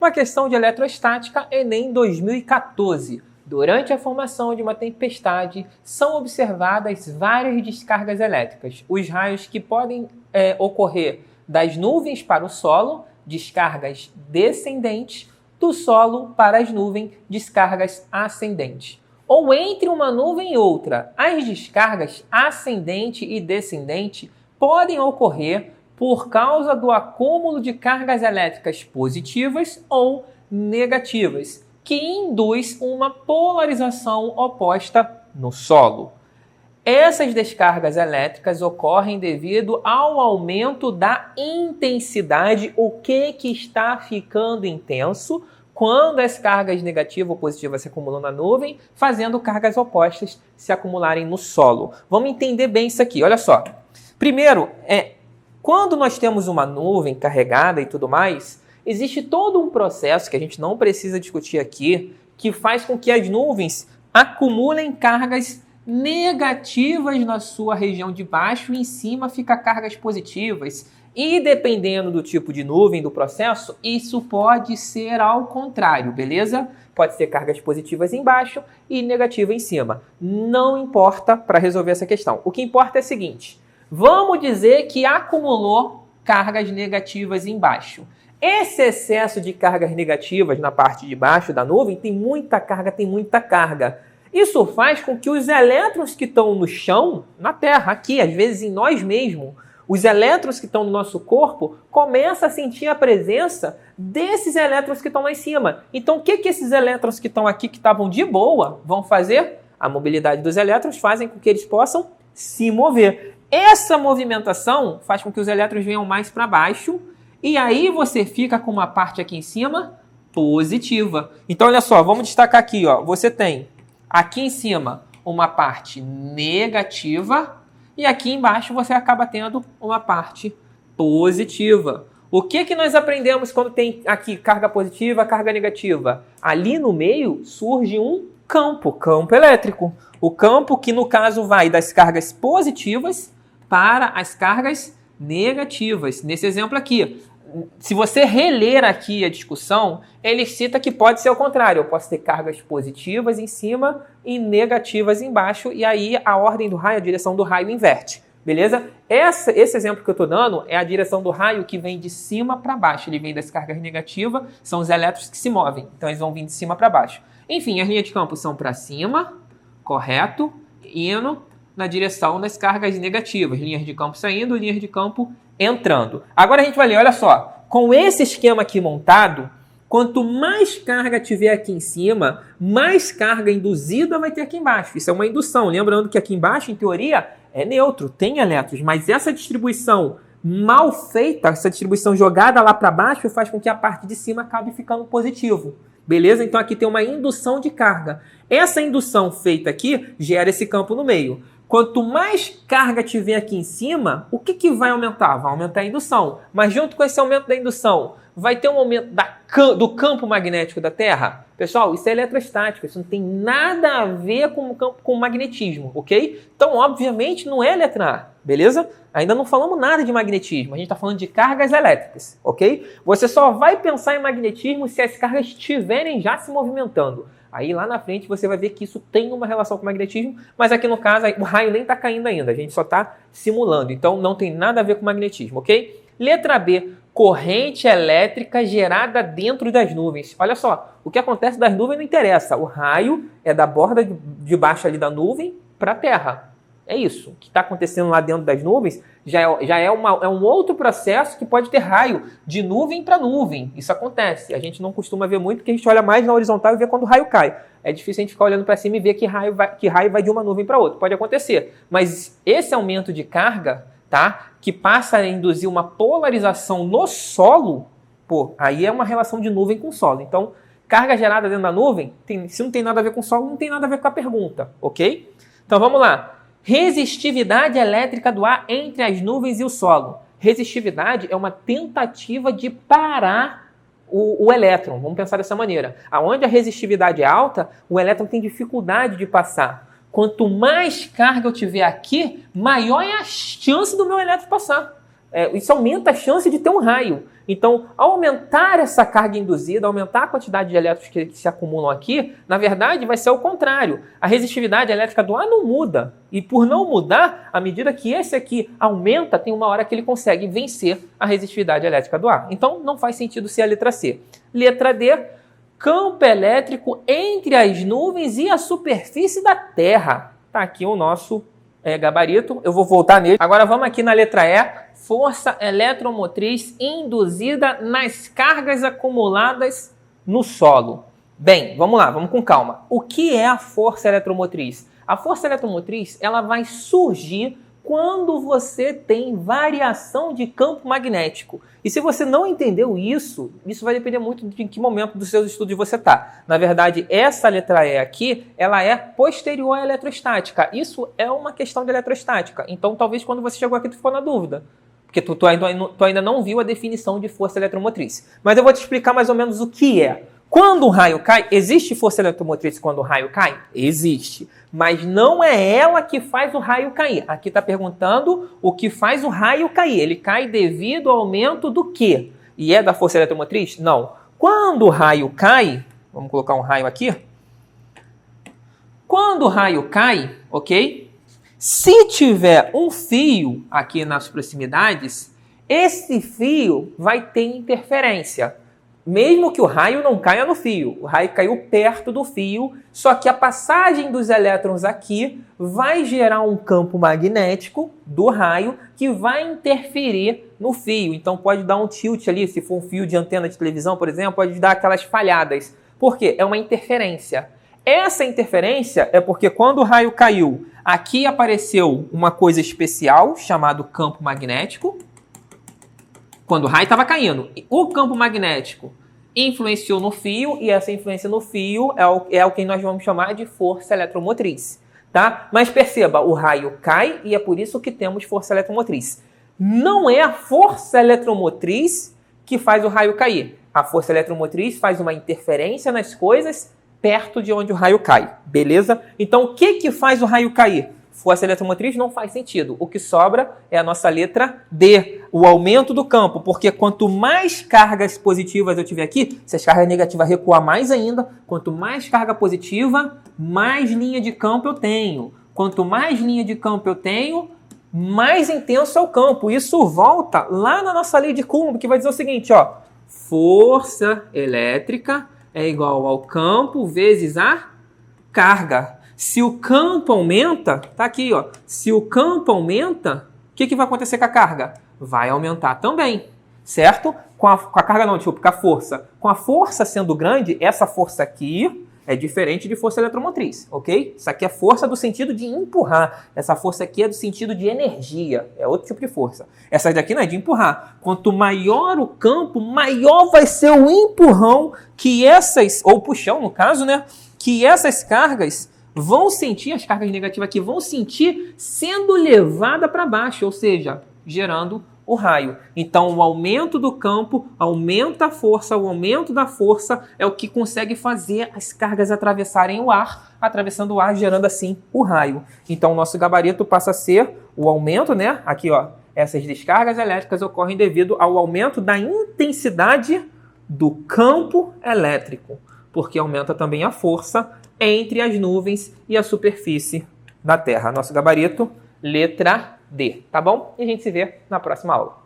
Uma questão de eletrostática, Enem 2014. Durante a formação de uma tempestade, são observadas várias descargas elétricas. Os raios que podem ocorrer das nuvens para o solo, descargas descendentes, do solo para as nuvens, descargas ascendentes. Ou entre uma nuvem e outra, as descargas ascendente e descendente podem ocorrer por causa do acúmulo de cargas elétricas positivas ou negativas, que induz uma polarização oposta no solo. Essas descargas elétricas ocorrem devido ao aumento da intensidade, o que está ficando intenso quando as cargas negativas ou positivas se acumulam na nuvem, fazendo cargas opostas se acumularem no solo. Vamos entender bem isso aqui, olha só. Primeiro, quando nós temos uma nuvem carregada e tudo mais, existe todo um processo que a gente não precisa discutir aqui, que faz com que as nuvens acumulem cargas negativas na sua região de baixo e em cima fica cargas positivas. E dependendo do tipo de nuvem, do processo, isso pode ser ao contrário, beleza? Pode ser cargas positivas embaixo e negativas em cima. Não importa para resolver essa questão. O que importa é o seguinte: vamos dizer que acumulou cargas negativas embaixo. Esse excesso de cargas negativas na parte de baixo da nuvem tem muita carga. Isso faz com que os elétrons que estão no chão, na Terra, aqui, às vezes em nós mesmos, os elétrons que estão no nosso corpo começam a sentir a presença desses elétrons que estão lá em cima. Então, o que esses elétrons que estão aqui, que estavam de boa, vão fazer? A mobilidade dos elétrons fazem com que eles possam se mover. Essa movimentação faz com que os elétrons venham mais para baixo e aí você fica com uma parte aqui em cima positiva. Então, olha só, vamos destacar aqui, ó. Você tem aqui em cima uma parte negativa e aqui embaixo você acaba tendo uma parte positiva. O que nós aprendemos quando tem aqui carga positiva, carga negativa? Ali no meio surge um campo elétrico. O campo que no caso vai das cargas positivas para as cargas negativas. Nesse exemplo aqui, se você reler aqui a discussão, ele cita que pode ser o contrário. Eu posso ter cargas positivas em cima e negativas embaixo, e aí a ordem do raio, a direção do raio inverte. Beleza? Esse exemplo que eu estou dando é a direção do raio que vem de cima para baixo. Ele vem das cargas negativas, são os elétrons que se movem. Então eles vão vir de cima para baixo. Enfim, as linhas de campo são para cima, correto, indo na direção das cargas negativas. Linhas de campo saindo, linhas de campo entrando. Agora a gente vai ler, olha só. Com esse esquema aqui montado, quanto mais carga tiver aqui em cima, mais carga induzida vai ter aqui embaixo. Isso é uma indução. Lembrando que aqui embaixo, em teoria, é neutro, tem elétrons. Mas essa distribuição mal feita, essa distribuição jogada lá para baixo, faz com que a parte de cima acabe ficando positivo. Beleza? Então aqui tem uma indução de carga. Essa indução feita aqui gera esse campo no meio. Quanto mais carga tiver aqui em cima, o que vai aumentar? Vai aumentar a indução. Mas junto com esse aumento da indução, vai ter um aumento do campo magnético da Terra? Pessoal, isso é eletrostático, isso não tem nada a ver com magnetismo, ok? Então, obviamente, não é letra A, beleza? Ainda não falamos nada de magnetismo, a gente está falando de cargas elétricas, ok? Você só vai pensar em magnetismo se as cargas estiverem já se movimentando. Aí lá na frente você vai ver que isso tem uma relação com o magnetismo, mas aqui no caso o raio nem está caindo ainda, a gente só está simulando, então não tem nada a ver com magnetismo, ok? Letra B, corrente elétrica gerada dentro das nuvens. Olha só, o que acontece das nuvens não interessa, o raio é da borda de baixo ali da nuvem para a Terra. É isso, o que está acontecendo lá dentro das nuvens já é um outro processo que pode ter raio de nuvem para nuvem. Isso acontece, a gente não costuma ver muito porque a gente olha mais na horizontal e vê quando o raio cai. É difícil a gente ficar olhando para cima e ver que raio vai de uma nuvem para outra, pode acontecer. Mas esse aumento de carga, tá, que passa a induzir uma polarização no solo, pô, aí é uma relação de nuvem com solo. Então, carga gerada dentro da nuvem, se não tem nada a ver com solo, não tem nada a ver com a pergunta, ok? Então vamos lá. Resistividade elétrica do ar entre as nuvens e o solo. Resistividade é uma tentativa de parar o elétron. Vamos pensar dessa maneira. Aonde a resistividade é alta, o elétron tem dificuldade de passar. Quanto mais carga eu tiver aqui, maior é a chance do meu elétron passar. Isso aumenta a chance de ter um raio. Então, ao aumentar essa carga induzida, aumentar a quantidade de elétrons que se acumulam aqui, na verdade vai ser o contrário. A resistividade elétrica do ar não muda. E por não mudar, à medida que esse aqui aumenta, tem uma hora que ele consegue vencer a resistividade elétrica do ar. Então, não faz sentido ser a letra C. Letra D, campo elétrico entre as nuvens e a superfície da Terra. Está aqui o nosso gabarito. Eu vou voltar nele. Agora vamos aqui na letra E. Força eletromotriz induzida nas cargas acumuladas no solo. Bem, vamos lá, vamos com calma. O que é a força eletromotriz? A força eletromotriz ela vai surgir quando você tem variação de campo magnético. E se você não entendeu isso, isso vai depender muito de em que momento dos seus estudos você está. Na verdade, essa letra E aqui, ela é posterior à eletrostática. Isso é uma questão de eletrostática. Então, talvez quando você chegou aqui, tu ficou na dúvida. Porque tu ainda não viu a definição de força eletromotriz. Mas eu vou te explicar mais ou menos o que é. Quando um raio cai, existe força eletromotriz quando o raio cai? Existe. Mas não é ela que faz o raio cair. Aqui está perguntando o que faz o raio cair. Ele cai devido ao aumento do quê? E é da força eletromotriz? Não. Quando o raio cai, vamos colocar um raio aqui. Quando o raio cai, ok? Se tiver um fio aqui nas proximidades, esse fio vai ter interferência. Mesmo que o raio não caia no fio, o raio caiu perto do fio, só que a passagem dos elétrons aqui vai gerar um campo magnético do raio que vai interferir no fio. Então pode dar um tilt ali, se for um fio de antena de televisão, por exemplo, pode dar aquelas falhadas. Por quê? É uma interferência. Essa interferência é porque quando o raio caiu, aqui apareceu uma coisa especial chamado campo magnético. Quando o raio estava caindo, o campo magnético influenciou no fio e essa influência no fio é o que nós vamos chamar de força eletromotriz. Tá? Mas perceba, o raio cai e é por isso que temos força eletromotriz. Não é a força eletromotriz que faz o raio cair. A força eletromotriz faz uma interferência nas coisas perto de onde o raio cai, beleza? Então, o que faz o raio cair? Força eletromotriz não faz sentido. O que sobra é a nossa letra D, o aumento do campo, porque quanto mais cargas positivas eu tiver aqui, se as cargas negativas recuar mais ainda, quanto mais carga positiva, mais linha de campo eu tenho. Quanto mais linha de campo eu tenho, mais intenso é o campo. Isso volta lá na nossa lei de Coulomb, que vai dizer o seguinte, ó, força elétrica é igual ao campo vezes a carga. Se o campo aumenta, tá aqui, ó. Se o campo aumenta, o que vai acontecer com a carga? Vai aumentar também, certo? Com a carga não, desculpa, com a força. Com a força sendo grande, essa força aqui é diferente de força eletromotriz, ok? Isso aqui é força do sentido de empurrar. Essa força aqui é do sentido de energia. É outro tipo de força. Essa daqui não é de empurrar. Quanto maior o campo, maior vai ser o empurrão que essas, ou puxão no caso, né? Que essas cargas vão sentir, as cargas negativas aqui vão sentir sendo levada para baixo, ou seja, gerando o raio. Então, o aumento do campo aumenta a força, o aumento da força é o que consegue fazer as cargas atravessarem o ar, atravessando o ar, gerando assim o raio. Então, o nosso gabarito passa a ser o aumento, né? Aqui, ó, essas descargas elétricas ocorrem devido ao aumento da intensidade do campo elétrico, porque aumenta também a força entre as nuvens e a superfície da Terra. Nosso gabarito, letra D, tá bom? E a gente se vê na próxima aula.